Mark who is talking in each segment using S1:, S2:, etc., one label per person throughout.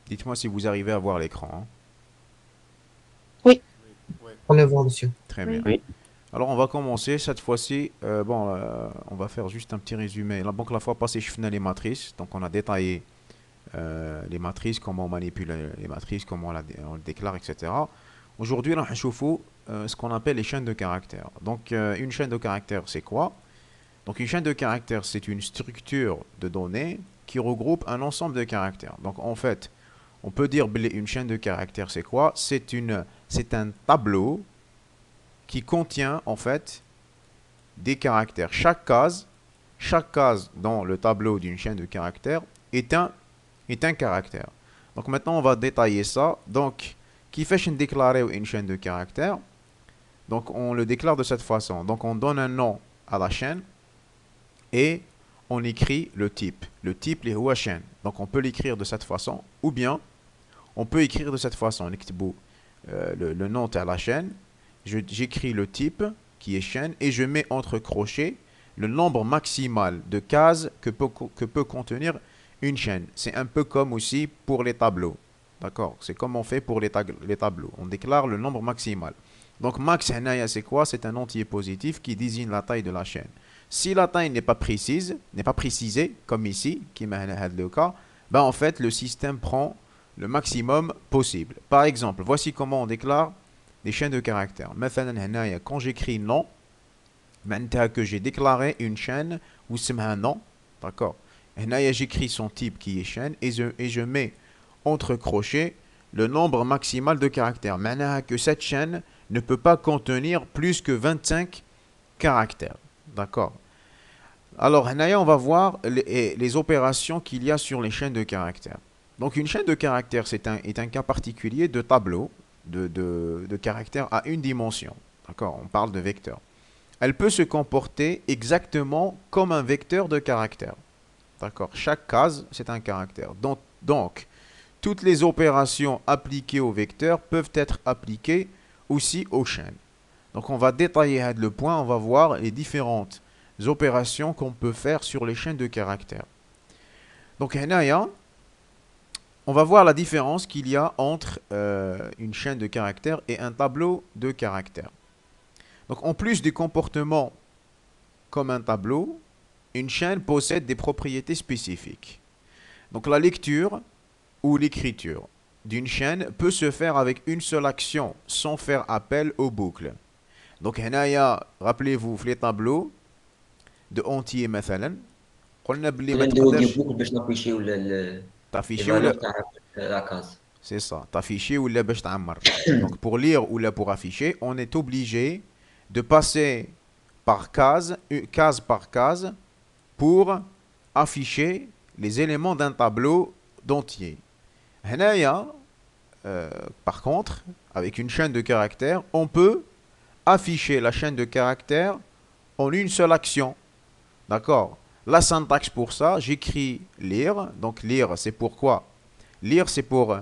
S1: Dites-moi si vous arrivez à voir l'écran, hein.
S2: Oui,
S3: Oui.
S2: on le voit, monsieur.
S1: Très bien.
S4: Oui.
S5: Oui.
S1: Alors on va commencer cette fois-ci. On va faire juste un petit résumé. Donc la fois passée, je faisais les matrices. Donc on a détaillé les matrices, comment on manipule les matrices, comment on le déclare, etc. Aujourd'hui, on va voir ce qu'on appelle les chaînes de caractères. Donc une chaîne de caractères, c'est quoi? Donc une chaîne de caractères, c'est une structure de données qui regroupe un ensemble de caractères. Donc en fait, on peut dire une chaîne de caractères, c'est quoi? C'est un tableau qui contient en fait des caractères. Chaque case dans le tableau d'une chaîne de caractères est un caractère. Donc maintenant, on va détailler ça. Donc, qui fait déclarer une chaîne de caractères? Donc, on le déclare de cette façon. Donc, on donne un nom à la chaîne et on écrit le type. Le type, les hua chaîne. Donc, on peut l'écrire de cette façon ou bien on peut écrire de cette façon. Le nom à la chaîne, j'écris le type qui est chaîne et je mets entre crochets le nombre maximal de cases que peut contenir une chaîne. C'est un peu comme aussi pour les tableaux. D'accord? C'est comme on fait pour les tableaux. On déclare le nombre maximal. Donc max, c'est quoi? C'est un entier positif qui désigne la taille de la chaîne. Si la taille n'est pas précisée, comme ici, qui m'a le cas, ben en fait, le système prend le maximum possible. Par exemple, voici comment on déclare des chaînes de caractères. Quand j'écris non, que j'ai déclaré une chaîne ou c'est un nom, d'accord? J'écris son type qui est chaîne et je mets entre crochets le nombre maximal de caractères. Maintenant que cette chaîne ne peut pas contenir plus que 25 caractères. D'accord? Alors, on va voir les opérations qu'il y a sur les chaînes de caractères. Donc, une chaîne de caractères est un cas particulier de tableau de caractères à une dimension. D'accord? On parle de vecteurs. Elle peut se comporter exactement comme un vecteur de caractères. D'accord? Chaque case, c'est un caractère. Donc, toutes les opérations appliquées au vecteur peuvent être appliquées aussi aux chaînes. Donc, on va détailler le point, on va voir les différentes opérations qu'on peut faire sur les chaînes de caractères. Donc, on va voir la différence qu'il y a entre une chaîne de caractères et un tableau de caractères. Donc, en plus du comportement comme un tableau, une chaîne possède des propriétés spécifiques. Donc, la lecture ou l'écriture d'une chaîne peut se faire avec une seule action, sans faire appel aux boucles. Donc, rappelez-vous, les tableaux de entier, مثلا قلنا باللي ما
S4: كنا نديرو دي
S1: تقدرش
S4: بوكل باش نابيشيو لي
S1: تافيشي
S4: فالور
S1: ولا
S4: تاع لاكاز.
S1: c'est ça, t'afficher ou la باش تعمر. Donc pour lire ou là pour afficher, on est obligé de passer par case par case pour afficher les éléments d'un tableau d'entier. هنايا par contre, avec une chaîne de caractères, on peut afficher la chaîne de caractères en une seule action. D'accord? La syntaxe pour ça, j'écris lire. Donc lire, c'est pourquoi? Lire, c'est pour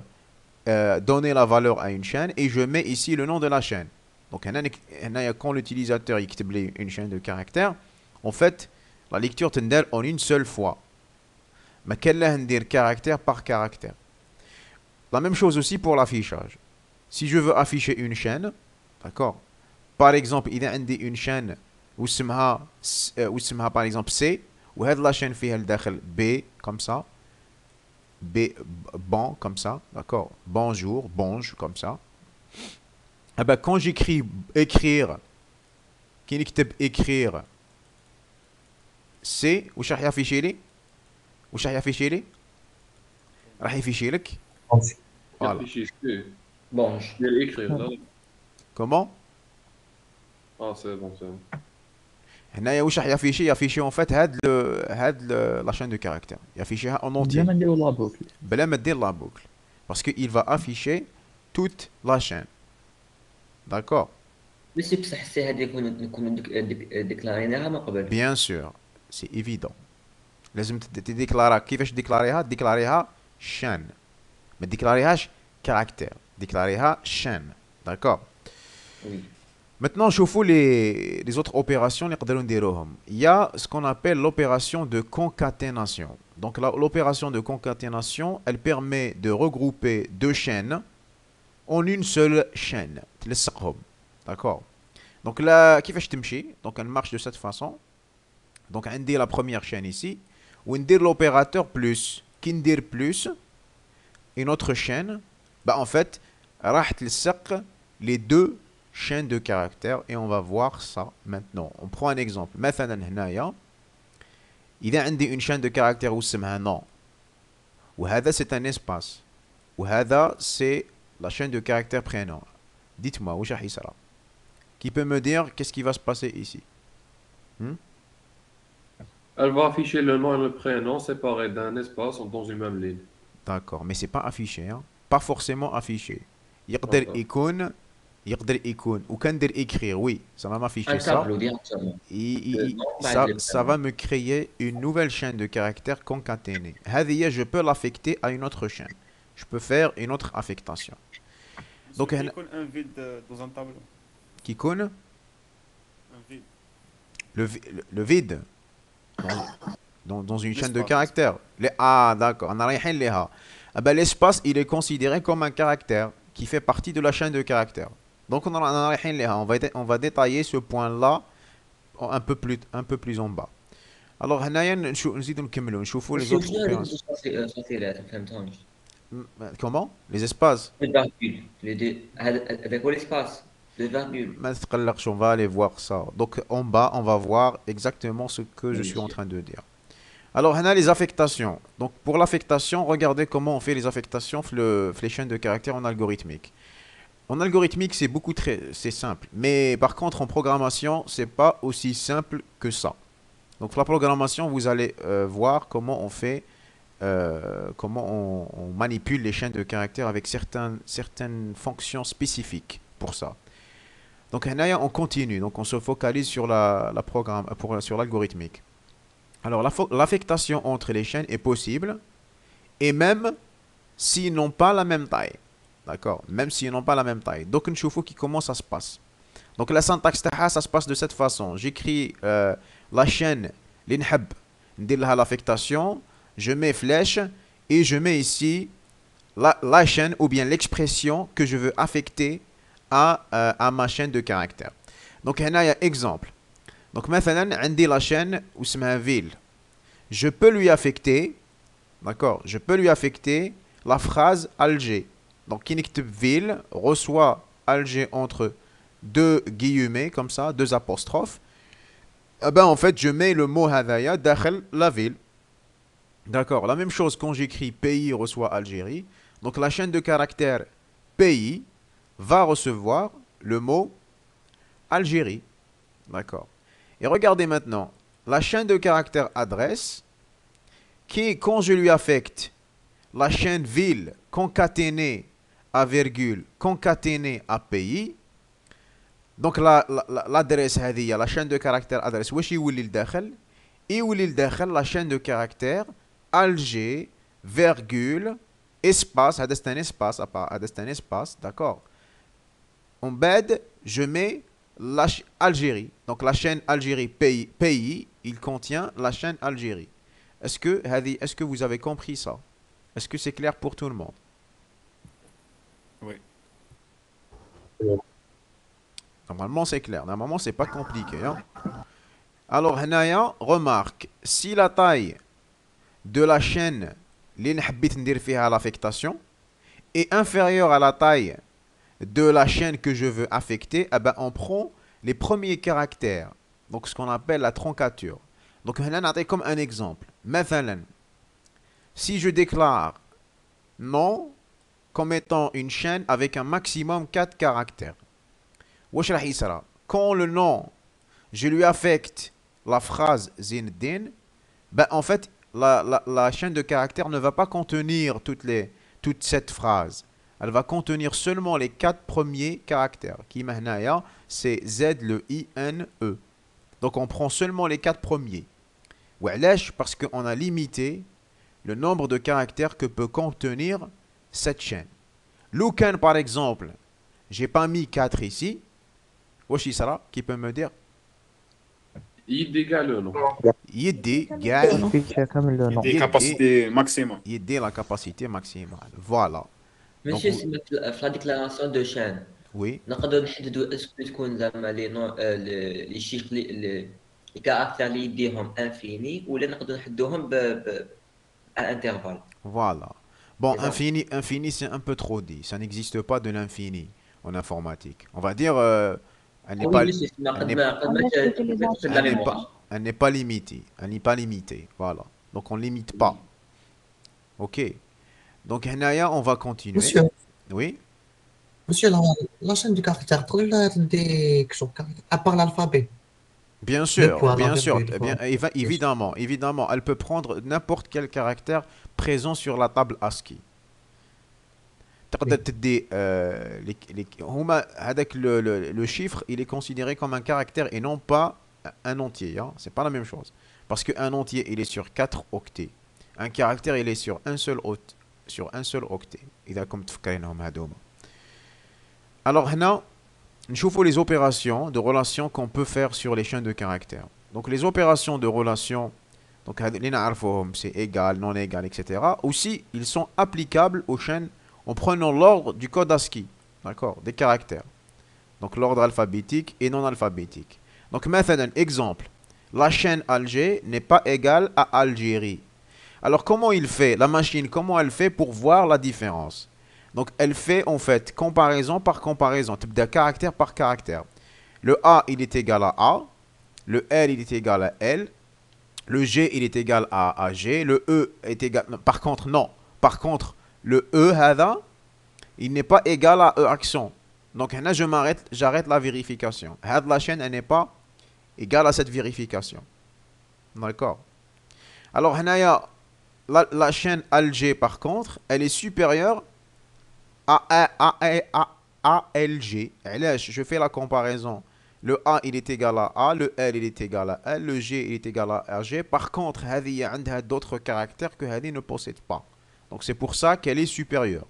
S1: donner la valeur à une chaîne et je mets ici le nom de la chaîne. Donc quand l'utilisateur écrit une chaîne de caractères, en fait, la lecture tendelle en une seule fois. Mais quelle est dire caractère par caractère? La même chose aussi pour l'affichage. Si je veux afficher une chaîne, d'accord? Par exemple, il y a une chaîne واسمها par exemple C وهذه la chaîne فيها الداخل B comme ça. B, bon, comme ça, d'accord? Bonjour, bonge, comme ça. Eh ben, quand j'écris écrire, qui نكتب écrire, c'est, وش راح يفيشي لي؟ وش راح يفيشي لي؟ راح يفيشي لك. Voilà.
S3: Réfléchissez.
S4: بونج.
S3: Je vais l'écrire, là.
S1: Comment?
S3: Ah, c'est bon, c'est bon.
S1: هنايا وش راح يفيشي en fait la chaîne de caractères. يفيشيها en entier.
S5: بلا ما نديرو لا بوكل.
S1: بلا ما دير la boucle. Parce qu'il va afficher toute la chaîne. D'accord?
S4: بس بصح سي هادي نكونو ديكلاريناها من قبل.
S1: Bien sûr, c'est évident. لازم تديكلارها. كيفاش ديكلاريها؟ ديكلاريها chaîne. ما ديكلاريهاش caractère. ديكلاريها chaîne. D'accord?
S4: Oui.
S1: Maintenant, je vous les autres opérations. Il y a ce qu'on appelle l'opération de concaténation. Donc l'opération de concaténation, elle permet de regrouper deux chaînes en une seule chaîne. D'accord. Donc là, كيفاش تمشي? Donc elle marche de cette façon. Donc on dit la première chaîne ici. Ou on dit l'opérateur plus. Qui dit plus une autre chaîne. Bah en fait, راح تلصق les deux chaînes de caractères et on va voir ça maintenant. On prend un exemple. مثلا هنايا إذا عندي une chaîne de caractères واسمها non. وهذا c'est un espace. وهذا c'est la chaîne de caractères prénom. Dites-moi, واش راح يصرى? Qui peut me dire qu'est-ce qui va se passer ici?
S3: Elle va afficher le nom et le prénom séparés d'un espace dans une même ligne.
S1: D'accord, mais c'est pas affiché, hein? Pas forcément affiché. يقدر
S3: D'accord.
S1: يكون وكان ندير écrire, oui, ça va
S4: Un
S1: m'afficher ça.
S4: tableau directement.
S1: Ça va me créer une nouvelle chaîne de caractères concaténée. هذه je peux l'affecter à une autre chaîne. Je peux faire une autre affectation. Donc
S5: Donc, un vide dans un tableau.
S1: qui connaît
S5: Un vide.
S1: le vide dans une chaîne de caractères. Ah, d'accord. On a rien là. Ah ben, l'espace, il est considéré comme un caractère qui fait partie de la chaîne de caractères. Donc, on a rien là. On va détailler ce point-là un peu plus en bas. Alors, هنايا نزيدو نكملو نشوفوا les autres opérations.
S4: صافي ما فهمتهمش.
S1: Comment? Les espaces.
S4: هذاك هو l'espace. Le virgule.
S1: ما تقلقش, on va aller voir ça. Donc, en bas, on va voir exactement ce que je
S4: Oui,
S1: suis en
S4: monsieur.
S1: train de dire. Alors, on a les affectations. Donc, pour l'affectation, regardez comment on fait les affectations les chaînes de caractères en algorithmique. En algorithmique, c'est simple. Mais par contre, en programmation, c'est pas aussi simple que ça. Donc, la programmation, vous allez voir comment on fait, comment on manipule les chaînes de caractères avec certaines fonctions spécifiques pour ça. Donc, on continue. Donc, on se focalise sur sur l'algorithmique. Alors, l'affectation entre les chaînes est possible, et même s'ils n'ont pas la même taille. D'accord? Même s'ils n'ont pas la même taille. Donc, il faut comment ça se passe. Donc, la syntaxe taha, ça se passe de cette façon. J'écris la chaîne, l'inhab, l'affectation, je mets flèche, et je mets ici la chaîne, ou bien l'expression que je veux affecter à ma chaîne de caractères. Donc, il y a exemple. Donc, مثلا, عندي la chaîne اسمها ville. Je peux lui affecter, d'accord, je peux lui affecter la phrase Alger. Donc, qui n'écrit ville reçoit Alger entre deux guillemets, comme ça, deux apostrophes. Eh ben, en fait, je mets le mot hadaya dakhel la ville. D'accord, la même chose quand j'écris pays reçoit Algérie. Donc, la chaîne de caractères pays va recevoir le mot Algérie. D'accord. Et regardez maintenant, la chaîne de caractères adresse, qui, quand je lui affecte la chaîne ville concaténée à virgule, concaténée à pays, donc l'adresse, la chaîne de caractères adresse, wesh يولي لداخل, يولي لداخل la chaîne de caractères Alger, virgule, espace, c'est un espace, c'est un espace, d'accord. En bed, je mets Algérie. Donc la chaîne Algérie pays, il contient la chaîne Algérie. Est-ce que vous avez compris ça? Est-ce que c'est clair pour tout le monde?
S5: Oui.
S1: Normalement c'est clair. Normalement c'est pas compliqué. Hein? Alors هنايا, remarque, si la taille de la chaîne اللي نحبيت ندير فيها l'affectation est inférieure à la taille de la chaîne que je veux affecter, eh ben, on prend les premiers caractères, donc ce qu'on appelle la troncature. Donc, comme un exemple. مثلا, si je déclare non comme étant une chaîne avec un maximum 4 caractères, واش راح يصرى? Quand le nom, je lui affecte la phrase Zindin, ben, en fait, la chaîne de caractères ne va pas contenir toute cette phrase. Elle va contenir seulement les 4 premiers caractères. Qui maintenant, c'est Z, le I, N, E. Donc on prend seulement les 4 premiers. Ou'alash, parce qu'on a limité le nombre de caractères que peut contenir cette chaîne. Loukan, par exemple, j'ai pas mis 4 ici. Washi Sara, qui peut me dire?
S3: يدي le nom.
S1: يدي كاع
S6: affiche كامل le nom.
S5: Des capacités maximum.
S1: يدي la capacité maximale. Voilà. Donc,
S4: ماشي سما في لا ديكلاراسيون دو شان
S1: oui,
S4: نقدر نحددوا اسكو تكون زعما لي نوع لي شيفر لي كاركتير اللي يديهم انفيني ولا نقدر نحدوهم ب انترفال.
S1: voilà. Bon,
S4: C'est ça.
S1: infini, c'est un peu trop dit. Ça n'existe pas de l'infini en informatique. On va dire, elle n'est
S4: وي
S1: pas,
S4: ماشي سما
S1: elle
S4: قد
S1: n'est
S4: ما قد ما تفقد لا
S1: elle n'est
S4: ميموار.
S1: pas, elle n'est pas limitée. Elle n'est pas limitée. Voilà. Donc, on limite pas. OK. Donc, هنايا, on va continuer.
S2: Monsieur,
S1: Oui.
S2: monsieur, la chaîne du caractère, à part l'alphabet.
S1: Bien
S2: Le
S1: sûr,
S2: point, la
S1: bien sûr.
S2: virgule,
S1: Eh bien,
S2: quoi.
S1: évidemment, évidemment, elle peut prendre n'importe quel caractère présent sur la table ASCII. تقدر تدي هما هذاك le chiffre, il est considéré comme un caractère et non pas un entier, hein. C'est pas la même chose. Parce qu'un entier, il est sur 4 octets. Un caractère, il est sur un seul octet. إذا كنتم تفكرينهم هذوما. Alors هنا نشوفوا les opérations de relation qu'on peut faire sur les chaînes de caractères. Donc les opérations de relation, donc les نعرفوهم, c'est égal, non égal, etc. Aussi, ils sont applicables aux chaînes en prenant l'ordre du code ASCII, d'accord, des caractères. Donc l'ordre alphabétique et non alphabétique. Donc maintenant, exemple, la chaîne Alger n'est pas égale à Algérie. Alors comment il fait, la machine, comment elle fait pour voir la différence? Donc elle fait en fait comparaison par comparaison, de caractère par caractère. Le A, il est égal à A, le L, il est égal à L, le G, il est égal à G, le E est égal... non, par contre, non. Par contre, le E, هذا, il n'est pas égal à E accent. Donc là, j'arrête la vérification. La chaîne, elle n'est pas égale à cette vérification. D'accord. Alors, la chaîne Alger, par contre, elle est supérieure à ALG. Je fais la comparaison. Le A, il est égal à A, le L, il est égal à L, le G, il est égal à G. Par contre, il y a d'autres caractères que Hadi ne possède pas. Donc c'est pour ça qu'elle est supérieure.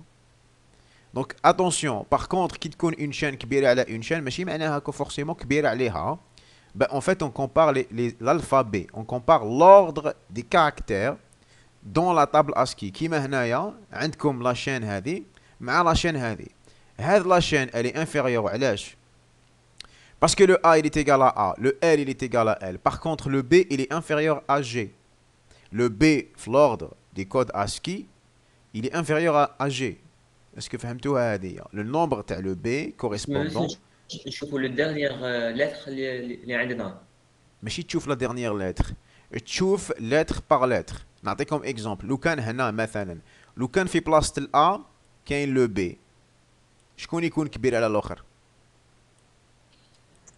S1: Donc attention, par contre, qui تكون une chaîne كبيرة على une chaîne, ماشي معناها que forcément كبيرة عليها. Ben, en fait, on compare l'alphabet, on compare l'ordre des caractères dans la table ASCII. كيما هنايا عندكم la chaîne هذه مع la chaîne هذه. هذه la chaîne, elle est inférieure. علاش؟ Parce que le A, il est égal à A, le L, il est égal à L. Par contre, le B, il est inférieur à G. Le B, l'ordre des codes ASCII, il est inférieur à G. Est-ce que فهمتوها هذه؟ Le nombre تاع le B correspondant.
S4: نشوفوا لو ديرنيير لتر اللي عندنا.
S1: ماشي تشوف la dernière lettre. تشوف lettre par lettre. نعطيكم exemple. لو كان هنا مثلا لو كان في بلاصة ال A كاين le B. شكون يكون كبير على الآخر؟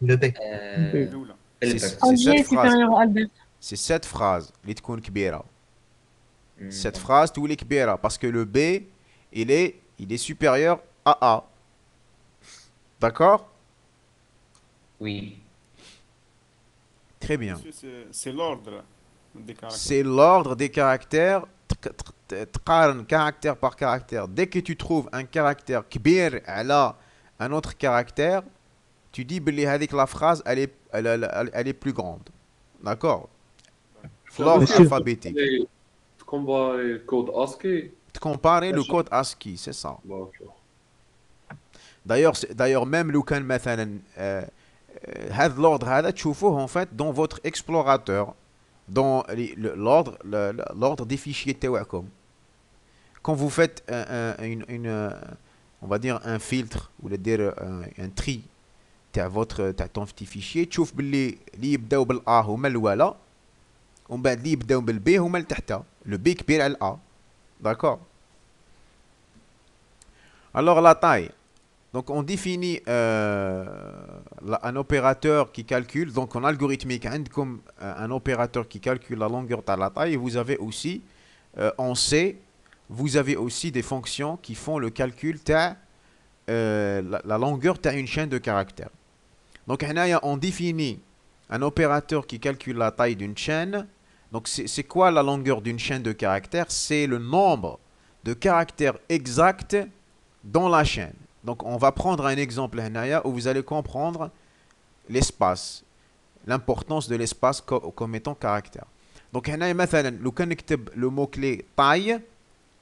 S2: Le B.
S5: الأولى.
S1: C'est cette phrase. C'est cette phrase اللي تكون كبيرة. Cette phrase تولي كبيرة parce que le B il est supérieur à A. D'accord?
S4: Oui.
S1: Très bien.
S5: C'est l'ordre des caractères.
S1: C'est l'ordre des caractères. تقارن caractère par caractère. Dès que tu trouves un caractère كبير على un autre caractère, tu dis que la phrase elle est plus grande. D'accord? L'ordre alphabétique.
S3: Comparer le code ASCII.
S1: Comparer le code ASCII, c'est ça. D'ailleurs même لو كان مثلا هذا l'ordre هذا تشوفوه en fait dans votre explorateur, dans l'ordre des fichiers تاعكم. Quand vous faites on va dire un filtre ou dire un tri تاع ton petit fichier, تشوف باللي اللي يبداو بالA هما الاولى ومن بعد اللي يبداو بالB هما لتحتها. Le B كبير على الA. D'accord? Alors la taille. Donc on définit un opérateur qui calcule. Donc en algorithmique, comme un opérateur qui calcule la longueur de la taille. Et vous avez aussi, en C, vous avez aussi des fonctions qui font le calcul de la longueur d'une chaîne de caractères. Donc on définit un opérateur qui calcule la taille d'une chaîne. Donc c'est quoi la longueur d'une chaîne de caractères? C'est le nombre de caractères exacts dans la chaîne. Donc on va prendre un exemple où vous allez comprendre l'espace. l'importance de l'espace comme étant caractère. Donc هنا مثلا لو كان نكتب le mot clé taille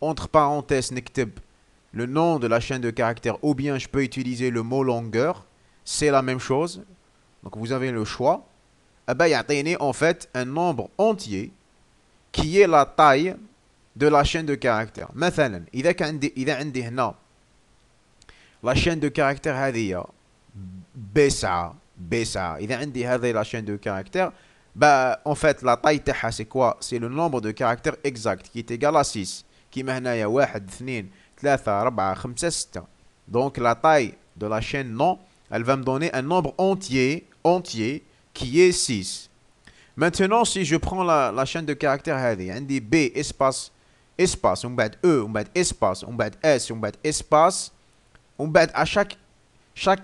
S1: entre parenthèses نكتب le nom de la chaîne de caractères, ou bien je peux utiliser le mot longueur, c'est la même chose. Donc vous avez le choix. Eh ben, يعطيني en fait un nombre entier qui est la taille de la chaîne de caractères. مثلا إذا عندي هنا la chaîne de caractères هذه B9 إذا عندي هذه la chaîne de caractères, bah en fait la taille تاعها c'est quoi? C'est le nombre de caractères exact qui est égal à 6. كيما هنايا 1 2 3 4 5 6. Donc la taille de la chaîne non, elle va me donner un nombre entier qui est 6. Maintenant, si je prends la chaîne de caractères هذه عندي B espace ومن بعد E ومن بعد espace ومن بعد S ومن بعد espace ومن بعد à chaque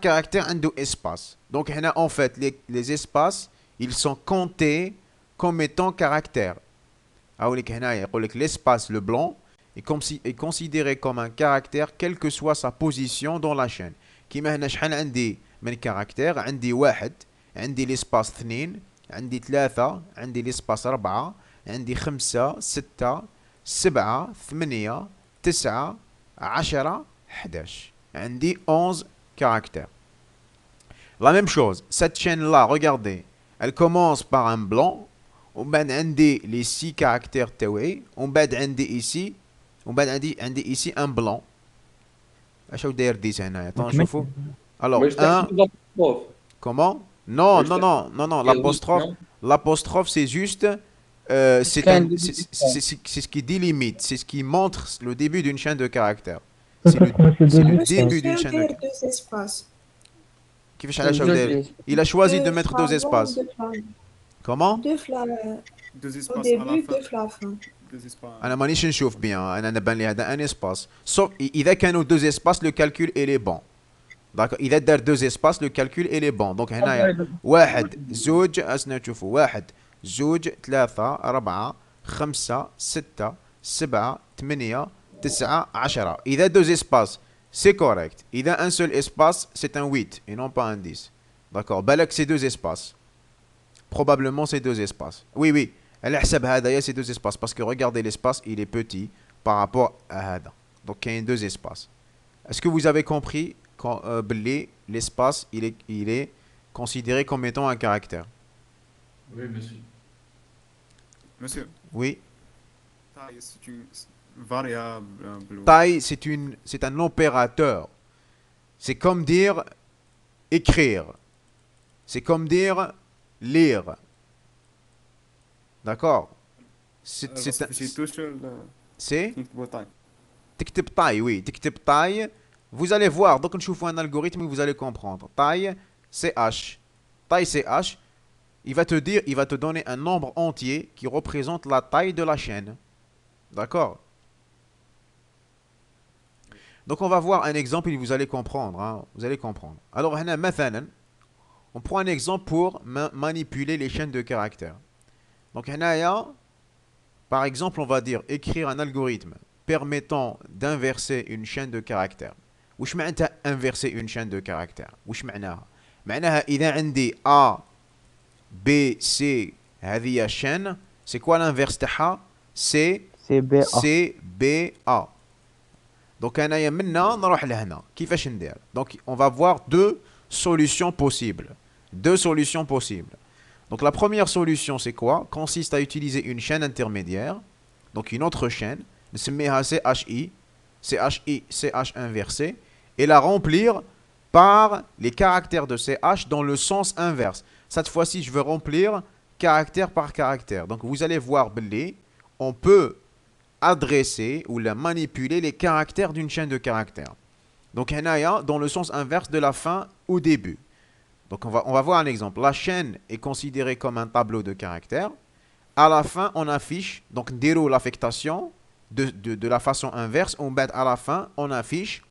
S1: caractère عنده espace. Donc هنا en fait les espaces ils sont comptés comme étant caractères. أقول لك هنا يقول لك l'espace le blanc est considéré comme un caractère quelle que soit sa position dans la chaîne. كيما هنا شحال عندي من caractère؟ عندي 1 عندي l'espace 2 عندي 3 عندي l'espace 4 عندي 5 6 7 8 9 10 11 عندي 11 caractères. La même chose, cette chaîne-là, regardez, elle commence par un blanc, ومن بعد عندي les 6 caractères تاوعي، ومن بعد عندي ici، ومن بعد عندي ici un blanc. اش داير 10 هنايا؟ نشوفوا. Alors,
S3: Mais je
S1: 1,
S3: t'explique l'apostrophe.
S1: comment? Non,
S3: Oui,
S1: non, non, non, non,
S4: Et oui,
S1: l'apostrophe,
S4: non.
S1: l'apostrophe c'est juste, c'est ce qui délimite, c'est ce qui montre le début d'une chaîne de caractères. C'est le début d'une chaîne de caractères.
S6: deux espaces.
S1: كيفاش علاش داير؟ Il a choisi de mettre deux espaces. Comment?
S6: Deux flammes
S5: Deux
S6: au
S5: espaces à la
S6: début,
S5: fin.
S6: deux flammes à la fin.
S5: Deux espaces.
S1: انا مانيش نشوف بيان، انا نبان لي هذا ان اسباس. sauf اذا كانوا deux espaces le calcul il est bon. d'accord. اذا دار deux espaces le calcul il est bon. donc هنايا 1 زوج اسنا نشوفوا 1 زوج 3 4 5 6 7 8 9 10. اذا deux espaces c'est correct. اذا un seul espace c'est un 8 et non pas un 10. d'accord. بالك c'est deux espaces. probablement c'est deux espaces. oui. Elle حسب هذايا c'est deux espaces parce que regardez l'espace il est petit par rapport à هذا. donc il y a deux espaces. Est-ce que vous avez compris quand l'espace il est considéré comme étant un caractère?
S3: Oui, monsieur.
S5: Monsieur,
S1: Oui.
S5: taille, c'est une variable.
S1: Taille c'est un opérateur. C'est comme dire écrire. C'est comme dire lire. D'accord.
S5: C'est tout seul.
S1: C'est
S5: taille.
S1: تكتب taille, oui. تكتب taille. Vous allez voir. Donc, نشوفوا un algorithme et vous allez comprendre. Taille, CH. Taille, CH. Il va te donner un nombre entier qui représente la taille de la chaîne. D'accord. Donc, on va voir un exemple et vous allez comprendre. Hein. Vous allez comprendre. Alors, هنا مثلا, on prend un exemple pour manipuler les chaînes de caractères. Donc, هنايا, par exemple, on va dire écrire un algorithme permettant d'inverser une chaîne de caractères. وش معناتها inverser une chaîne de caractères؟ وش معناها؟ معناها إذا عندي A B C هذه chaîne، c'est quoi l'inverse تاعها؟ C B A. donc أنايا منا نروح لهنا كيفاش ندير؟ donc on va voir deux solutions possibles. Donc la première solution c'est quoi? Consiste à utiliser une chaîne intermédiaire, donc une autre chaîne, نسميها CH inversé, et la remplir par les caractères de CH dans le sens inverse. Cette fois-ci je veux remplir caractère par caractère. Donc vous allez voir belé, on peut adresser ou la manipuler les caractères d'une chaîne de caractères. Donc هنايا dans le sens inverse de la fin au début. Donc on va voir un exemple. La chaîne est considérée comme un tableau de caractères. À la fin, on affiche, donc déroule l'affectation de la façon inverse. On bat à la fin, on affiche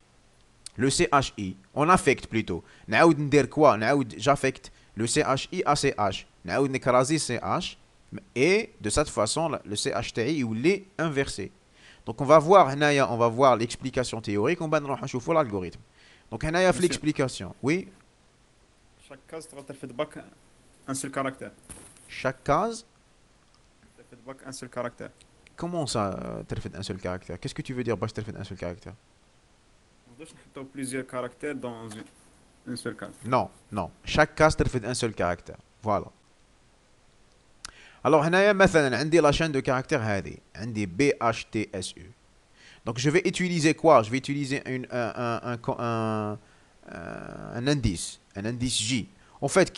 S1: le CHI. On affecte plutôt. نعاود ندير quoi? J'affecte le CHI à CH. نعاود نكرازي CH. Et de cette façon, le CH تاعي يولي inversé. Donc on va voir l'explication théorique. On va نروح نشوفوا l'algorithme. Donc هنايا في l'explication. Oui.
S5: Chaque case تغطي الفيدباك un seul caractère.
S1: Chaque case,
S5: ترفد باك un seul caractère.
S1: comment ça, ترفد un seul caractère? Qu'est-ce que tu veux dire باش ترفد un seul caractère?
S5: ما نقدرش نحطو plusieurs caractères dans une seule case.
S1: Non, non. Chaque case ترفد un seul caractère. Voilà. Alors هنايا مثلا عندي la chaîne de caractères هذه عندي BHTSU. Donc je vais utiliser quoi? Je vais utiliser un indice, J. En fait,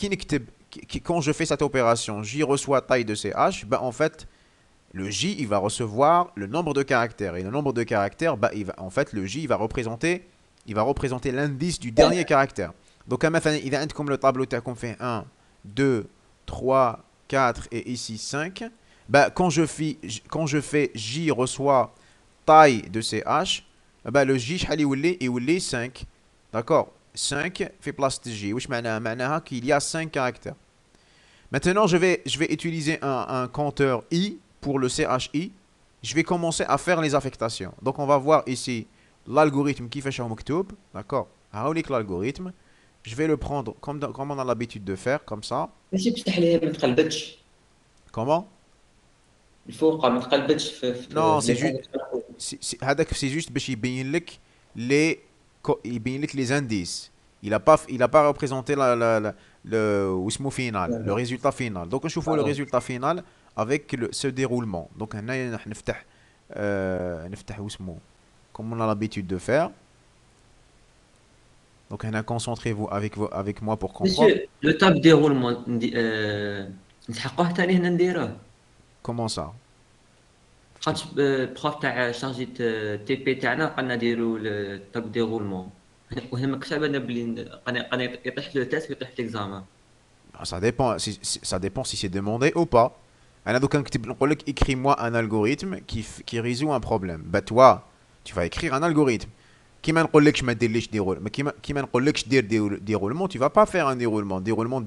S1: quand je fais cette opération, J reçoit taille de CH, ben en fait, le J il va recevoir le nombre de caractères. Et le nombre de caractères, ben, en fait, le J il va représenter l'indice du dernier caractère. Donc, il a comme le tableau qu'on fait 1, 2, 3, 4 et ici 5. Ben, quand je fais J reçoit taille de CH, ben le J il est 5. D'accord? 5 fait place de J. Wesh معناها qu'il y a 5 caractères. Maintenant, je vais utiliser un compteur I pour le CHI. Je vais commencer à faire les affectations. Donc, on va voir ici l'algorithme qui fait chez Moktoub. D'accord? L'algorithme. Je vais le prendre comme on a l'habitude de faire, comme ça.
S4: ماشي بصح ليه ما تقلبتش
S1: Comment?
S4: الفوق ما تقلبتش
S1: Non, c'est juste. C'est juste باش يبين لك les indices. Il a pas représenté le résultat final. Donc on voit le résultat final avec ce déroulement. Donc هنا نفتح comme on a l'habitude de faire. Donc هنا concentrez-vous avec moi pour comprendre.
S4: Monsieur, le tab déroulement نسحقوه ثاني هنا نديروه
S1: Comment ça?
S4: خاطش بروف تاع شارجي تي بي تاعنا قلنا نديرو التاب ديغولمون وهنا ما كنتش بالنا بلي قنا يطيح في لو تيست ويطيح في ليكزامان.
S1: Ça dépend, ça dépend si c'est demandé ou pas. Donc, écris-moi un algorithme qui résout un problème. Bah, toi, tu vas écrire un algorithme. Qui m'a dit que je m'a déroule, mais qui m'a dit que je déroulement, tu vas pas faire un déroulement. Déroulement,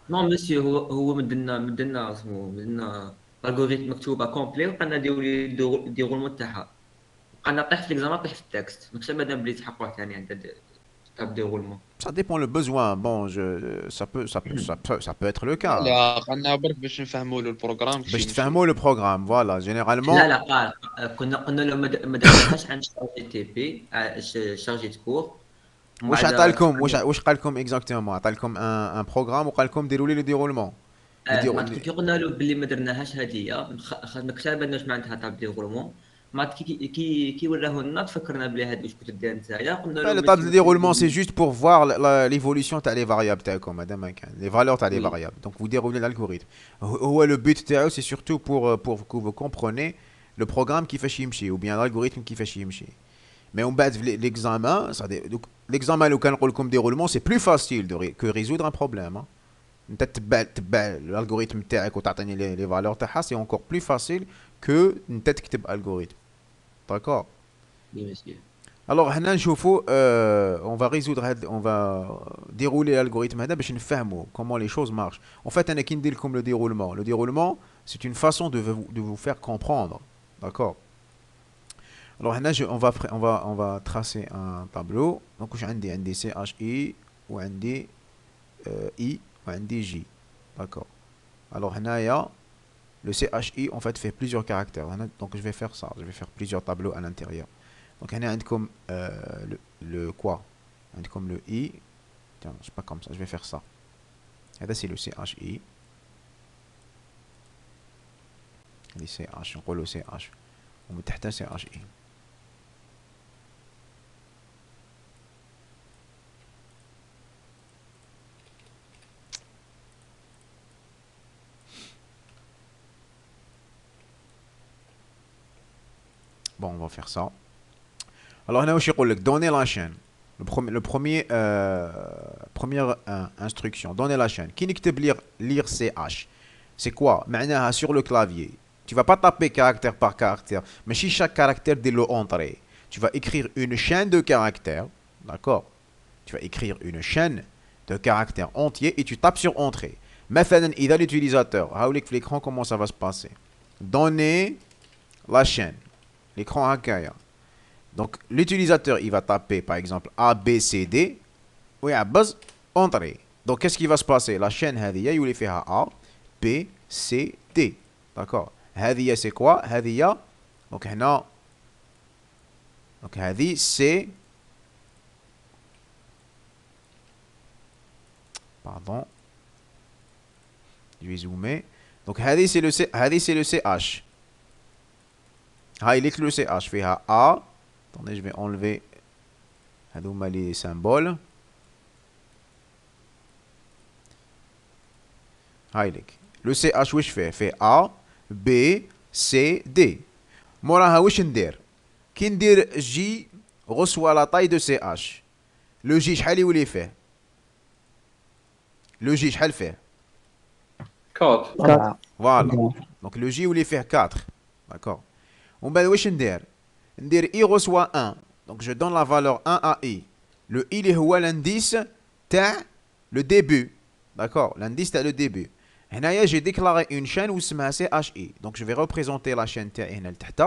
S4: Non, monsieur, هو مدنا اسمه مدنا الالغوريثم مكتوبه كومبلي وقلنا نديرو الديغولمون تاعها. قلنا طيح في ليكزامان طيح في التكست. ما كنتش بالنا بلي تحقوه ثاني عند التاب ديغولمون.
S1: Ça dépend le besoin. Bon, ça peut être le cas.
S6: لا قلنا برك باش نفهموا له البروغرام
S1: باش تفهموا le programme, voilà, généralement.
S4: لا قال قلنا له ما درناهاش عن شارجي تي بي شارجي كور.
S1: واش عطالكم واش قال لكم اكزاكتومون عطالكم ان بروغرام وقال لكم ديروا لي لو ديرولمون.
S4: كي قلنا له بلي ما درناهاش هذه ما كتبناش واش معناتها تاب ديغولمون كي وراه لنا تفكرنا بلي هذه واش كنت دير نتايا قلنا له
S1: Le table de déroulement c'est juste pour voir l'évolution تاع les variables تاعكم madame les valeurs تاع les variables. Donc vous déroulez l'algorithme. Le but تاعو c'est surtout pour que vous compreniez le programme qui fait يمشي ou bien l'algorithme qui fait يمشي. Mais on bat l'examen, l'examen لو كان نقول لكم déroulement c'est plus facile que résoudre un problème. انت تبع الالغوريثم تاعك وتعطيني لي فالور تاعها c'est encore plus facile que انت تكتب algorithme. D'accord?
S4: Oui, monsieur.
S1: Alors هنا نشوفوا on va résoudre on va dérouler l'algorithme هذا باش نفهموا comment les choses marchent. En fait انا كي ندير لكم le déroulement c'est une façon de vous faire comprendre. D'accord? Alors هنا on va tracer un tableau. Donc واش عندي CHI وعندي I وعندي J. D'accord? Alors هنايا le CHI en fait fait plusieurs caractères. Donc je vais faire ça, je vais faire plusieurs tableaux à l'intérieur. Donc هنا عندكم le quoi? عندكم le I. Tiens, c'est pas comme ça, je vais faire ça. هذا c'est le CHI. هذه CH, نقولوا CH. ومن تحتها CHI. Bon, on va faire ça. Alors, on a aussi donner la chaîne. Première instruction, donner la chaîne. Qui n'est lire CH? C'est quoi? Maintenant, sur le clavier. Tu vas pas taper caractère par caractère, mais si chaque caractère de l'entrée, tu vas écrire une chaîne de caractères. D'accord? Tu vas écrire une chaîne de caractères entiers et tu tapes sur entrée. Maintenant, il a l'utilisateur. L'écran, comment ça va se passer? Donner la chaîne. L'écran Hakaya. Donc l'utilisateur il va taper par exemple A, B, C, D. Oui, à base, entrée. Donc qu'est-ce qui va se passer? La chaîne هذه يولي فيها A B C D. D'accord. هذه c'est quoi? هذه donc هنا donc هذه c'est pardon. Je vais zoomer. Donc هذه c'est le C, هذه c'est le CH. Highlight le CH فيها A. Attendez, je vais enlever هذوما les symboles. هايلك لو سي اش واش فيه؟ فيه ا بي سي دي. موراها واش ندير؟ كي ندير جي غوسوا لا طاي دو سي اش. لو جي شحال يولي فيه؟ لو جي شحال فيه؟
S3: 4.
S1: فوالا دونك لو جي يولي فيه 4. داكور. ومن بعد واش ندير؟ ندير اي غوسوا 1 دونك جو دون لا فالور 1 ا اي. لو اي اللي هو لانديس تاع لو ديبي. داكور لانديس تاع لو ديبي. هنايا j'ai déclaré une chaîne où اسمها CHI. Donc je vais représenter la chaîne تاعي هنا لتحت.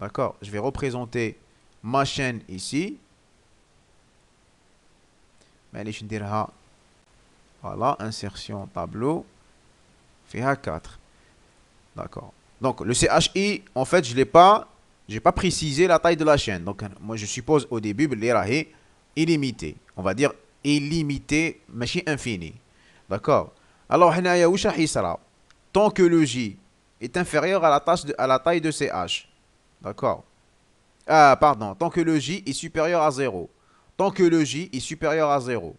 S1: D'accord, je vais représenter ma chaîne ici. معليش نديرها. Voilà, insertion tableau. فيها 4. D'accord. Donc le CHI, en fait, j'ai pas précisé la taille de la chaîne. Donc moi je suppose au début اللي راهي illimité. On va dire illimité, ماشي infini. D'accord. Alors, tant que le J est inférieur à la taille de CH. D'accord. Ah, pardon. Tant que le J est supérieur à 0. Tant que le J est supérieur à 0.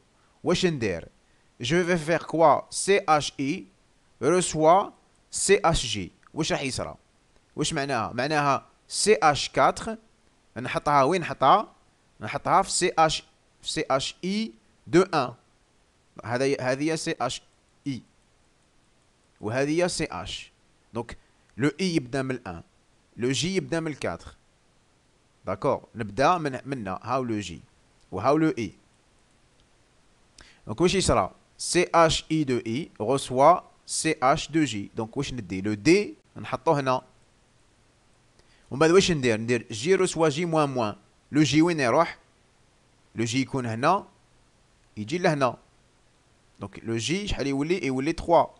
S1: Je vais faire quoi? CHI reçoit CHJ. وش معناها؟ معناها CH4 نحطها وين نحطها؟ نحطها في CHI de 1. هذه CH I. وهذه هي CH. Donc le I يبدا من 1. Le J يبدا من 4. D'accord. نبدا من هاو le J وهاو le I. Donc واش يصرى؟ CHI de I reçoit CH de J. Donc واش ندي؟ le D نحطوه هنا. ومن بعد واش ندير؟ ندير J reçoit J moins moins. le J وين يروح؟ le J يكون هنا يجي لهنا. Donc le J شحال يولي؟ يولي 3.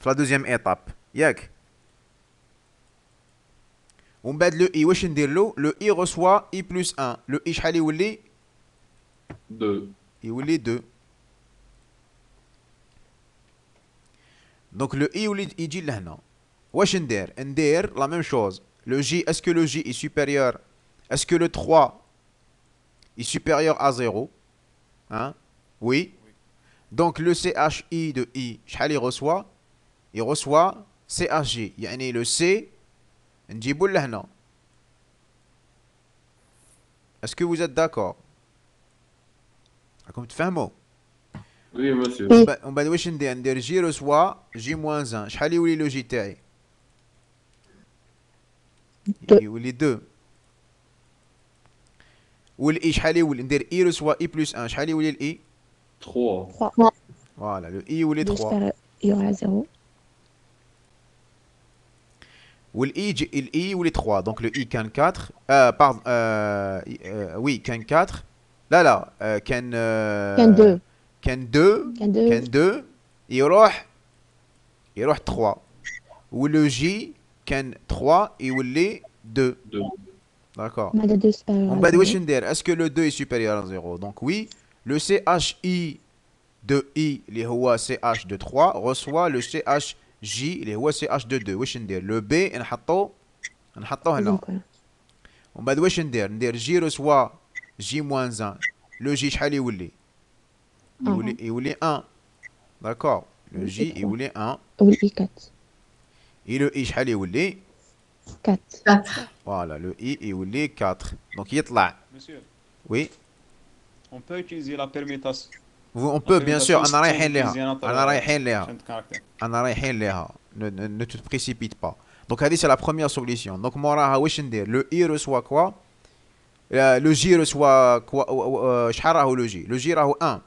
S1: في la deuxième étape. ياك. ومن بعد le I واش ندير له؟ le I reçoit I plus 1. le I شحال يولي؟
S3: 2.
S1: يولي 2. Donc le I يولي يجي لهنا. واش ندير؟ ندير la même chose. Le J, est-ce que le J est supérieur? Est-ce que le 3 est supérieur à 0? Hein? Oui. Donc le CHI de I, شحال il reçoit? Il reçoit CHJ. يعني le C نجيبو لهنا. Est-ce que vous êtes d'accord? راكم تفهموا؟
S3: Oui, monsieur.
S1: ومن بعد واش ندير؟ ندير J reçoit J moins 1. شحال يولي لو جي تاعي؟ يولي 2. والاي شحال يولي؟ ندير اي reçoit I plus 1. شحال يولي الاي؟
S3: 3.
S1: Voilà, le I يولي 3.
S7: يولي 0.
S1: والاي يولي 3. Donc le I كان 4. Pardon. Oui, كان 4. لا كان
S7: كان 2.
S1: كان 2. كان 2. يروح 3. ولو جي كان 3 يولي 2.
S3: 2.
S1: D'accord.
S7: ماذا 2 supérieur
S1: On
S7: à
S1: va
S7: 0.
S1: dire, est-ce que le 2 est supérieur à 0? Donc oui, le CHI de I, اللي هو CH de 3, reçoit le CHJ, اللي هو CH de 2. واش ندير؟ le B نحطوه هنا. ومن بعد واش ندير؟ ندير J reçoit J moins 1. le J شحال يولي؟ يولي 1. D'accord. Le J يولي 1.
S7: والإي 4.
S1: Et le I شحال يولي؟
S7: 4.
S1: Voilà, le I يولي 4. Donc يطلع.
S5: Monsieur,
S1: Oui.
S5: on peut utiliser la permutation.
S1: On peut bien sûr.
S5: permutation
S1: أنا رايحين
S5: ستيل
S1: لها.
S5: مزيانة
S1: أنا رايحين لها.
S5: chaîne de caractère.
S1: أنا رايحين لها. Ne te précipite pas. Donc هذه c'est la première solution. Donc موراها واش ندير؟ le I reçoit quoi? Le J reçoit quoi? شحال راهو le J? Le J راهو 1.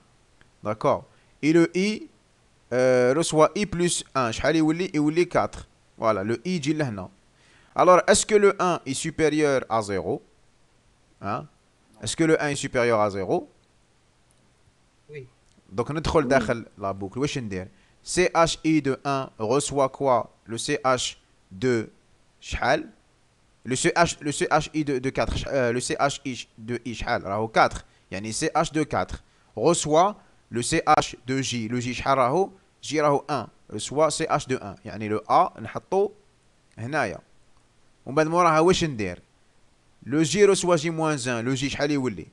S1: D'accord. Et le I reçoit I plus 1. شحال يولي؟ يولي 4. Voilà, le I يجي لهنا. Alors, est-ce que le 1 est supérieur à 0? Hein? Est-ce que le 1 est supérieur à 0? Donc ندخل داخل la boucle. واش ندير CHI de 1 reçoit quoi? Le CH de شحال? Le CHI de 4 le CHI de I شحال راهو 4 يعني CH de 4 reçoit le CH de J. Le J شحال راهو؟ J راهو 1 reçoit CH de 1 يعني le A نحطو هنايا. ومن بعد موراها واش ندير؟ لو جي reçoit J moins 1 لو جي شحال يولي؟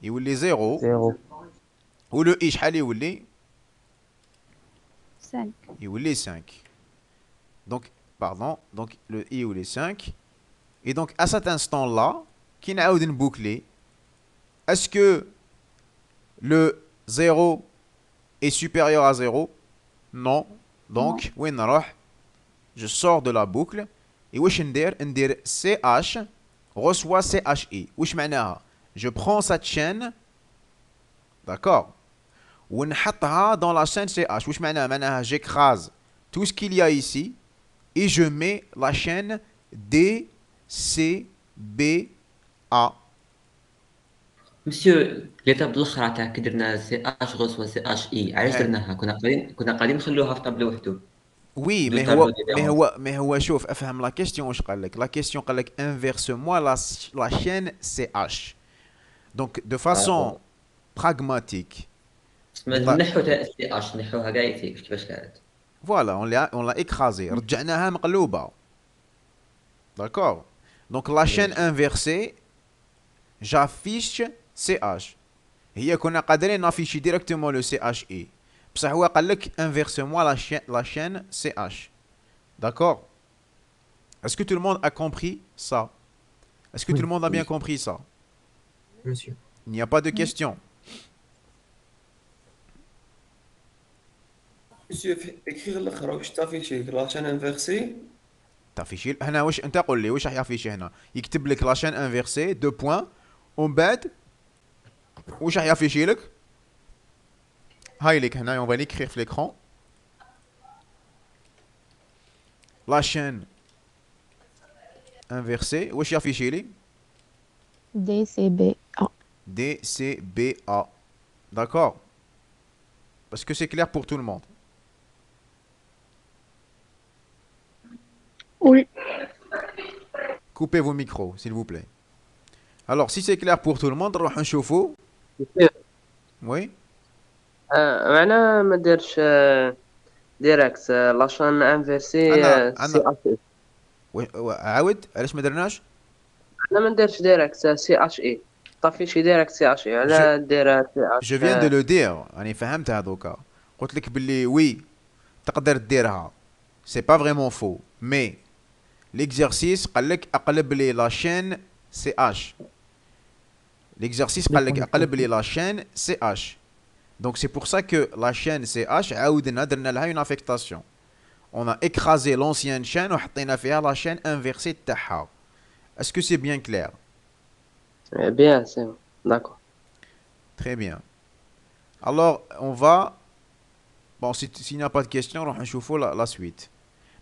S1: يولي 0
S8: 0.
S1: و لو اي شحال يولي؟
S7: 5.
S1: يولي 5. Donc pardon, donc le i يولي 5 et donc à cet instant là كي نعاود نبوكلي est-ce que le 0 est supérieur à 0? Non. Donc وين نروح؟ je sors de la boucle et واش ندير؟ ندير CH reçoit CHI. واش معناها؟ je prends cette chaîne d'accord ونحطها dans la chaîne CH. واش معناها؟ معناها j'écrase tout ce qu'il y a ici et je mets la chaîne D C B A.
S4: مسيو l'étape الاخرى تاع كي درنا سي اش غوسوا سي اش اي علاش درناها؟ كنا قاعدين نخلوها في طابلو وحده.
S1: Oui,
S4: Deux
S1: mais
S4: tableaux
S1: هو
S4: différents.
S1: mais هو شوف افهم la question واش قال لك. La question قال لك inverse-moi la chaîne CH. Donc de façon pragmatique.
S4: تسمى نحو تاع سي اش نحوها كاع كيفاش كانت.
S1: Voilà, on l'a écrasé. رجعناها مقلوبة. D'accord? Donc la chaîne inversée, j'affiche CH. هي كنا قادرين نافيشي directement le CHI. بصح هو قال لك inverse-moi la chaîne CH. D'accord? Est-ce que tout le monde a compris ça? Est-ce que tout le monde a bien compris ça?
S2: Monsieur.
S1: Il n'y a pas de question.
S9: Monsieur, écrire الاخر واش تافيشي لا شين انفيرسي
S1: تافيشي هنا واش انت قول لي واش راح يافيشي هنا؟ يكتب لك لا شين انفيرسي دو بوين ومن بعد واش راح يافيشي لك؟ هاي لك هنا on va l'écrire في l'écran. La chaîne inversée واش يافيشي لي؟
S7: DCBA.
S1: D C B A. D'accord? Parce que c'est clair pour tout le monde.
S7: Oui.
S1: Coupez vos micros, s'il vous plaît. Alors, si c'est clair pour tout le monde, نروح نشوفوا. Oui.
S8: معناها ما ديرش ديريكت لاشين انفيرسي سي اش
S1: عاود علاش ما درناش؟
S8: انا ما نديرش ديريكت سي اش اي طفي شي ديريكت سي اش اي على دير سي اش.
S1: Je viens de le dire. راني فهمتها دوكا. قلت لك باللي وي تقدر ديرها. C'est pas vraiment faux. Mais l'exercice قال لك اقلب لي la chaîne CH. L'exercice قال لك اقلب لي la chaîne CH. Donc c'est pour ça que la chaîne CH عاودنا درنا لها une affectation. On a écrasé l'ancienne chaîne وحطينا فيها la chaîne inversée تاعها. Est-ce que c'est bien clair?
S8: Bien, c'est bon. D'accord.
S1: Très bien. Alors, on va... Bon, s'il n'y a pas de questions, on va chauffer la suite.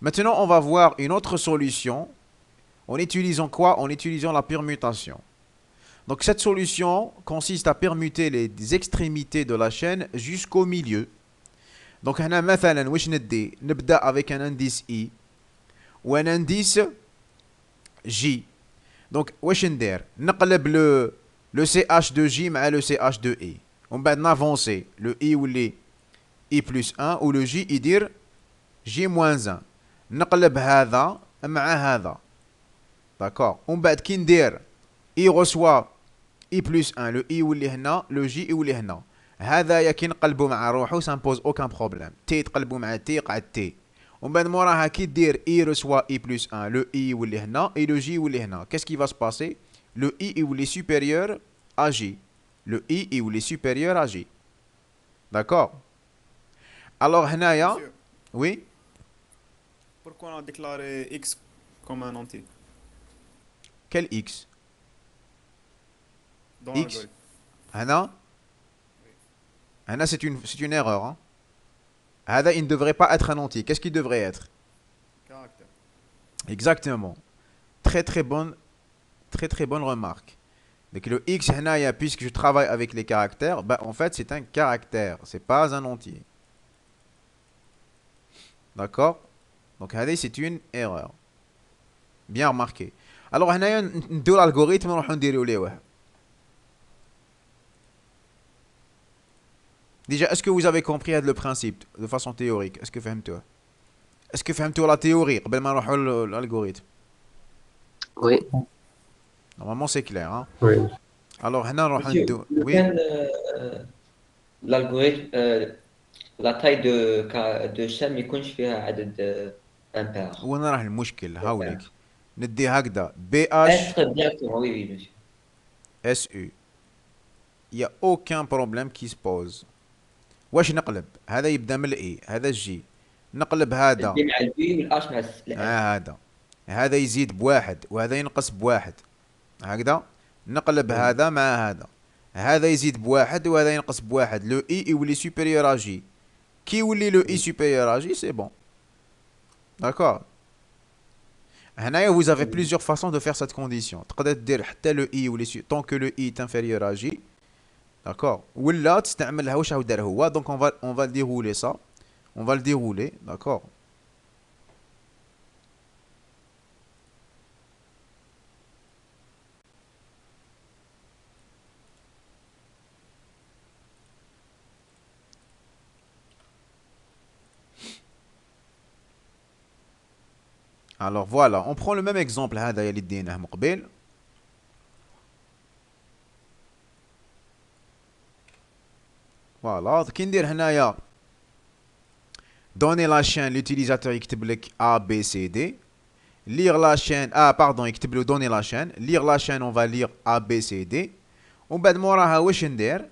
S1: Maintenant, on va voir une autre solution. En utilisant quoi? En utilisant la permutation. Donc, cette solution consiste à permuter les extrémités de la chaîne jusqu'au milieu. Donc, on a مثلا واش ندي نبدأ avec un indice I ou un indice J. Donc, واش ندير نقلب le CH de J مع le CH de I. ومن بعد نافونسي le I يولي I plus 1 ou le J يدير J moins 1. نقلب هذا مع هذا. D'accord. ومن بعد كي ندير I reçoit I plus 1 le I يولي هنا le J يولي هنا. هذايا كي نقلبو مع روحو ça ne pose aucun problème. T تقلبو مع T يقعد T. ومن بعد موراها كي دير I reçoit I plus 1 le I يولي هنا et le J يولي هنا. Qu'est-ce qui va se passer? Le I يولي supérieur à J. Le I يولي supérieur à J. D'accord? Alors هنايا oui.
S5: Pourquoi on a déclaré X comme un entier
S1: Quel X?
S5: dans
S1: X.
S5: l'algorithme?
S1: هنا هنا c'est une erreur. Hein? هذا il ne devrait pas être un entier. Qu'est-ce qu'il devrait être?
S5: Caractère.
S1: Exactement. Très très bonne remarque. Donc le X, puisque je travaille avec les caractères, bah, en fait, c'est un caractère, c'est pas un entier. D'accord? Donc, c'est une erreur. Bien remarqué. Alors, on a deux algorithmes, on va dire. Déjà, est-ce que vous avez compris le principe de façon théorique? Est-ce que vous comprenez? Est-ce que vous comprenez la théorie? L'algorithme.
S8: Oui.
S1: Normalement, c'est clair. Hein?
S3: Oui.
S1: Alors, on va
S4: Monsieur,
S1: oui.
S4: l'algorithme, la taille de chaîne ما يكونش فيها عدد impair.
S1: وين راح المشكل؟ هاوليك ندي هكذا بي اش
S4: Être directement, oui, oui, monsieur.
S1: اس يو. Il n'y a aucun problème qui se pose. واش نقلب؟ هذا يبدا من الاي، هذا الجي. نقلب هذا
S4: البي مع البي والاش مع
S1: هذا يزيد بواحد وهذا ينقص بواحد. هكذا نقلب هذا مع هذا يزيد بواحد وهذا ينقص بواحد. لو اي يولي سوبيريور ا جي. كي يولي لو اي سوبيريور ا جي سي بون. D'accord. Vous avez plusieurs façons de faire cette condition. تقدر دير حتى le i tant que le i est inférieur à j. D'accord. ولا تستعملها واش دار هو. Donc on va le dérouler ça. On va le dérouler. D'accord. Alors voilà, on prend le même exemple. هذا اللي ديناه من قبل. Voilà, كي ندير هنايا donner la chaîne, l'utilisateur يكتب لك A B C D. Lire la chaîne, pardon, يكتب له donner la chaîne. Lire la chaîne, on va lire A B C D. ومن بعد موراها واش ندير؟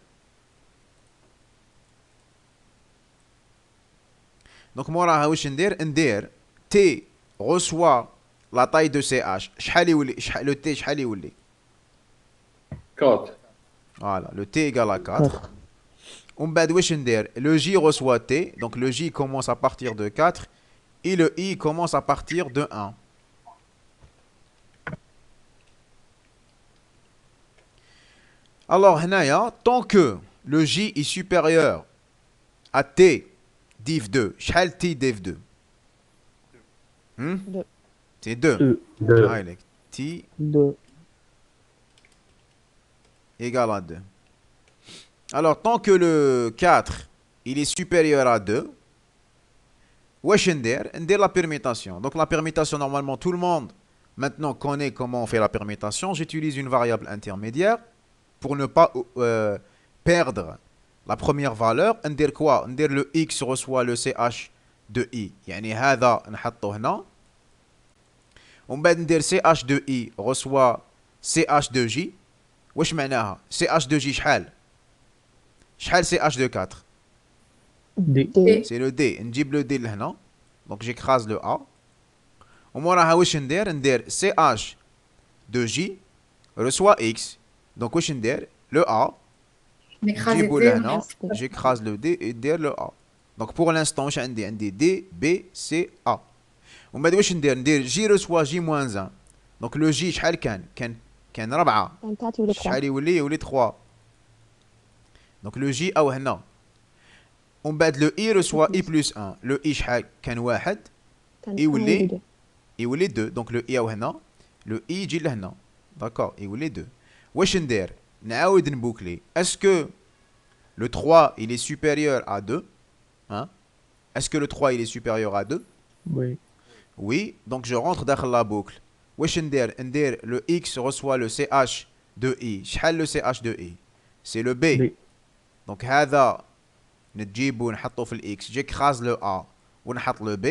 S1: دونك موراها واش ندير T reçoit la taille de CH. شحال يولي le T شحال يولي؟
S3: 4.
S1: Voilà, le T égale à 4. ومن بعد واش ندير؟ Le J reçoit T, donc le J commence à partir de 4 et le I commence à partir de 1. Alors هنايا tant que le J est supérieur à T div 2, شحال T div 2؟ C'est 2.
S3: 2.
S1: T
S2: 2.
S1: égale à 2. Alors, tant que le 4, il est supérieur à 2, wesh nder la permutation. Donc la permutation, normalement, tout le monde maintenant connaît comment on fait la permutation. J'utilise une variable intermédiaire pour ne pas perdre la première valeur. Nder quoi? Nder le x reçoit le ch de i. يعني هذا نحطه هنا. ومن بعد ندير ch de i reçoit ch de j. واش معناها؟ ch de j شحال؟ شحال ch de 4؟
S2: D.
S1: C'est le d. نجيب le d لهنا. Donc j'écrase le a. وموراها واش ندير ch de j reçoit x. Donc واش ندير؟ le a. نجيبو لهنا. J'écrase le d et ندير le a. Donc pour l'instant واش عندي d b c a. ومن بعد واش ندير j reçoit j moins 1. Donc le j شحال كان 4. شحال يولي 3. Donc le j او هنا. ومن بعد le i reçoit i plus 1. Le i شحال كان 1 يولي 2. Donc le i او هنا. Le i يجي لهنا. D'accord, يولي 2. واش ندير؟ نعاود نبوكلي. Est-ce que le 3 il est supérieur à 2? Hein? Est-ce que le 3 il est supérieur à 2?
S2: Oui.
S1: Oui, donc je rentre dans la boucle. واش ندير؟ le x reçoit le ch de i. شحال le ch de i? C'est le b. Donc هذا نجيبو نحطو في الاكس. j'écrase le a ونحط le b.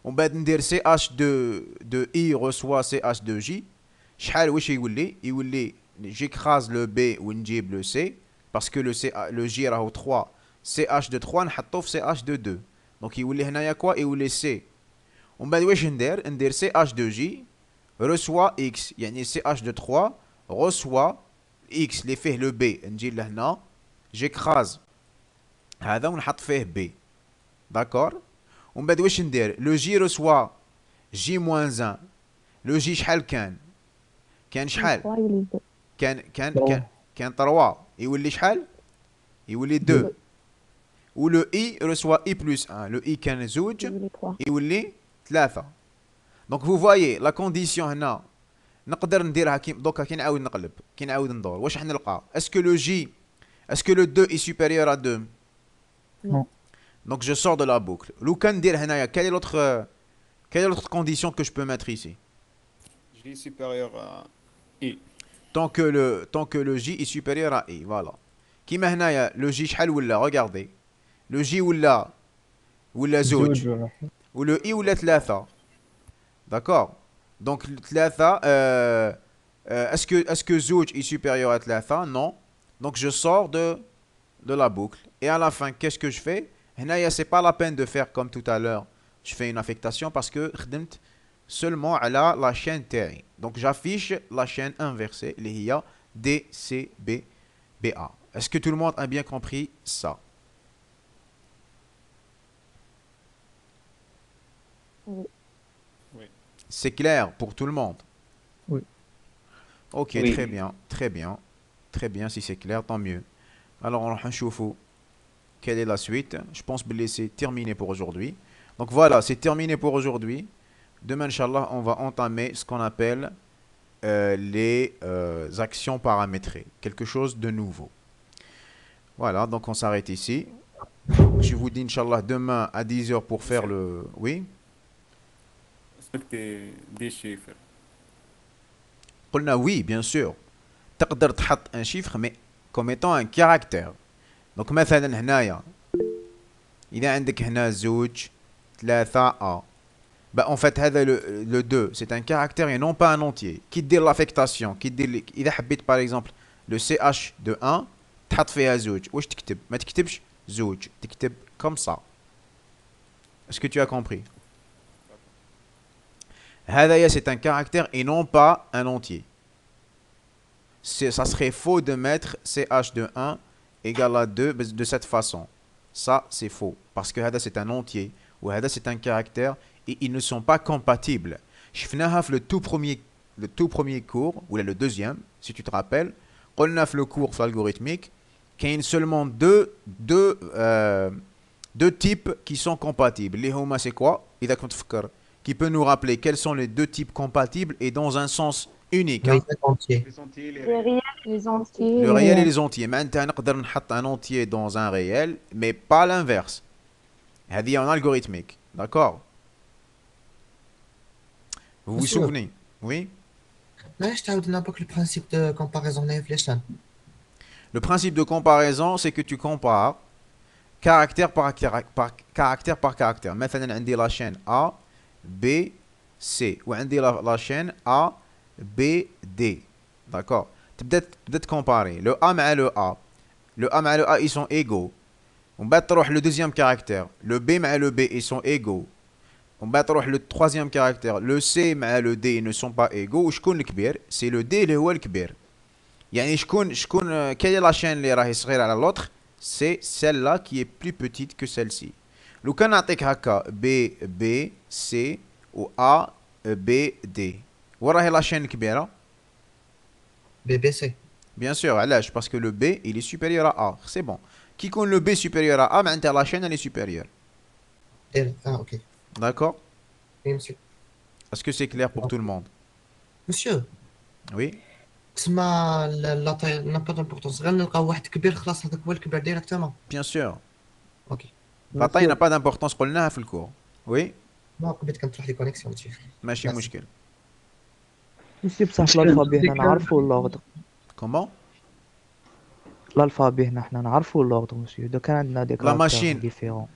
S1: ومن بعد ندير ch de i reçoit ch de j. شحال واش يولي j'écrase le b ونجيب le c parce que le j راهو 3. ch de 3 نحطو في ch de 2. Donc يولي هنايا كوا؟ يولي c. ومن بعد واش ندير ch de j reçoit x. يعني ch de 3 reçoit x اللي فيه le b. نجي لهنا j'écrase هذا ونحط فيه b. D'accord. ومن بعد واش ندير؟ le j reçoit j moins 1. le j شحال كان؟ كان شحال
S7: 3 يولي 2.
S1: كان 3 يولي شحال يولي 2 و لو اي reçoit i plus 1 لو اي كان زوج
S7: يولي 3.
S1: يولي 3. دونك فو فوايي لا كونديسيون هنا نقدر نديرها دوكا كي نعاود نقلب كي نعاود ندور واش حنلقى اسكو لو جي اسكو لو 2 اي سوبيريور ا 2
S7: Non.
S1: Donc je sors de la boucle. Loukan dir henaya, quelle est l'autre condition que je peux mettre ici?
S5: J supérieur à I.
S1: Tant que le J est supérieur à I, voilà. Qui henaya, le J شحال ولا, regardez. Le J ولا زوج ou le I ولا 3. D'accord? Donc 3 est-ce que زوج est supérieur à 3? Non. Donc je sors de la boucle et à la fin qu'est-ce que je fais? Henaya, c'est pas la peine de faire comme tout à l'heure. Je fais une affectation parce que خدمت seulement à la chaîne TI. Donc j'affiche la chaîne inversée, اللي هي DCBBA. Est-ce que tout le monde a bien compris ça?
S7: Oui.
S5: Oui.
S1: C'est clair pour tout le monde?
S2: Oui.
S1: Ok,
S8: Oui.
S1: très bien, très bien. Très bien, si c'est clair, tant mieux. Alors on va voir quelle est la suite. Je pense que c'est terminé pour aujourd'hui. Donc voilà, c'est terminé pour aujourd'hui. Demain, Inch'Allah, on va entamer ce qu'on appelle les actions paramétrées. Quelque chose de nouveau. Voilà, donc on s'arrête ici. Je vous dis, Inch'Allah, demain à 10h pour faire le... Oui?
S5: Respecter des chiffres.
S1: قلنا oui, bien sûr. تقدر تحط un chiffre, mais comme étant un caractère. Donc مثلا هنايا إذا عندك هنا زوج 3 A. Bah en fait هذا le 2 c'est un caractère et non pas un entier. كي دير l'affectation كي دير إذا حبيت par exemple le CH de 1 تحط فيها زوج واش تكتب؟ ما تكتبش زوج تكتب comme ça. Est-ce que tu as compris? هذايا c'est un caractère et non pas un entier. Ça serait faux de mettre CH de 1 égale à 2 de cette façon. Ça, c'est faux. Parce que Hada, c'est un entier. Ou Hada, c'est un caractère. Et ils ne sont pas compatibles. Shfnahaf, le tout premier cours, ou le deuxième, si tu te rappelles. Qolnaf, le cours algorithmique. Qu'il y a seulement deux types qui sont compatibles. Les Homa, c'est quoi? Qui peut nous rappeler quels sont les deux types compatibles et dans un sens unique. Hein?
S5: Les entiers, les réels.
S7: Les entiers.
S1: Le réel et les entiers. Maintenant, on peut mettre un entier dans un réel, mais pas l'inverse. C'est en algorithmique. D'accord? Vous vous
S2: Monsieur.
S1: souvenez? Oui?
S2: علاش تعاودنا برك البرانسيب دو كومباريزون هنا في ليشان؟
S1: Le principe de comparaison, c'est que tu compares caractère par caractère. مثلا عندي la chaîne A, B, C. Ou عندي la chaîne A, B, D. D'accord? تبدأ comparer le A مع le A. Le A مع le A, ils sont égaux. On va تروح le deuxième caractère. Le B مع le B, ils sont égaux. On va تروح le troisième caractère. Le C مع le D, ils ne sont pas égaux. وشكون الكبير؟ C'est le D اللي هو الكبير. يعني شكون quelle est la chaîne اللي راهي صغيرة على l'autre? C'est celle-là qui est plus petite que celle-ci. لو كان نعطيك هكا B, B, C و A, B, D. وراهي la chaîne كبيرة؟
S2: BBC.
S1: Bien sûr, علاش؟ Parce que le B, il est supérieur à A. C'est bon. Qui compte le B supérieur à A, معناتها la chaîne elle est supérieure.
S2: Ok.
S1: D'accord?
S2: Oui, monsieur.
S1: Est-ce que c'est clair pour tout le monde?
S2: Monsieur,
S1: Oui?
S2: تسمى لا طاي n'a pas d'importance. غير نلقاو واحد كبير خلاص هذاك هو الكبير ديريكتومون.
S1: Bien sûr.
S2: اوكي.
S1: La taille n'a pas d'importance قلناها في الكور. Oui?
S2: ما قبيت كنطرح لي كونيكسيون ماشي.
S1: ماشي
S2: Merci.
S1: مشكل.
S10: ماشي بصح الالفابي هنا نعرفوا اللغة.
S1: Comment?
S10: الالفابي هنا حنا نعرفوا اللغة مسيو. دو كان عندنا دي
S1: machine.
S10: ديفيرون.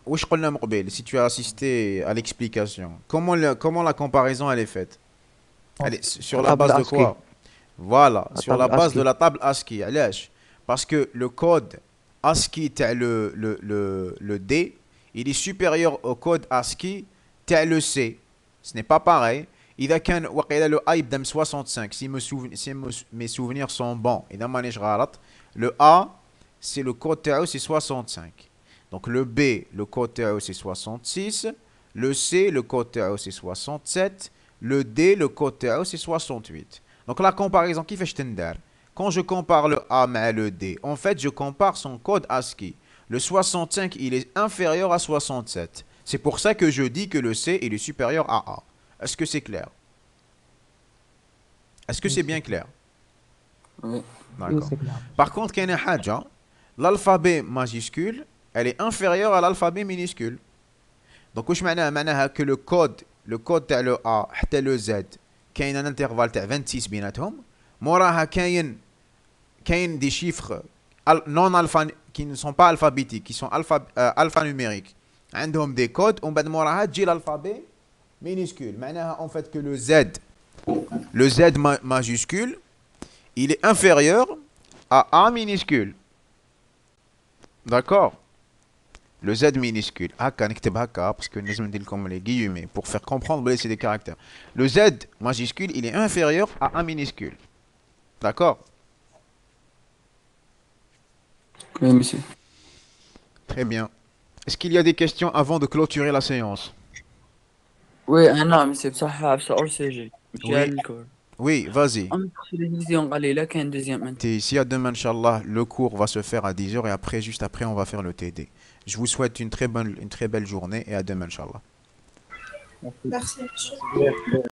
S1: وش قلنا من قبل si tu as assisté à l'explication. Comment la comparaison elle est faite? Elle est sur la base de quoi? Voilà, sur la base de la table ASCII. علاش؟ Parce que le code ASCII تاع le D, il est supérieur au code ASCII تاع le C. Ce n'est pas pareil. إذا كان وقيلا le A يبدا من 65 si mes souvenirs sont bons إذا مانيش غلط le A c'est le code تاعو c'est 65 donc le B le code تاعو c'est 66 le C le code تاعو c'est 67 le D le code تاعو c'est 68 Donc la comparaison, qui fait quand je compare le A avec le D, en fait, je compare son code ASCII. Le 65, il est inférieur à 67. C'est pour ça que je dis que le C, il est supérieur à A. Est-ce que c'est clair? Est-ce que c'est bien clair?
S9: Oui.
S1: D'accord. Par contre, il y a une chose, l'alphabet majuscule, elle est inférieure à l'alphabet minuscule. Donc, qu'est-ce que ça veut dire? Que le code de le A et le Z, il y a un intervalle de 26 بيناتهم. موراها كاين des chiffres qui ne sont pas alphabétiques, qui sont alphanumériques. عندهم des codes ومن بعد موراها تجي l'alphabet minuscule. معناها en fait que le Z majuscule, il est inférieur à A minuscule. D'accord? Le Z minuscule. هكا نكتب هكا parce que لازم ندير لكم les guillemets pour faire comprendre c'est des caractères. Le Z majuscule, il est inférieur à A minuscule. D'accord?
S9: Oui, monsieur.
S1: Très bien. Est-ce qu'il y a des questions avant de clôturer la séance?
S11: Oui, أنا monsieur بصح في الأور سي جي مشي على الكور.
S1: Oui, vas-y. Ici à demain, Inch'Allah, le cours va se faire à 10h et après, juste après, on va faire le TD. Je vous souhaite une très belle journée et à demain, Inch'Allah.
S12: Merci.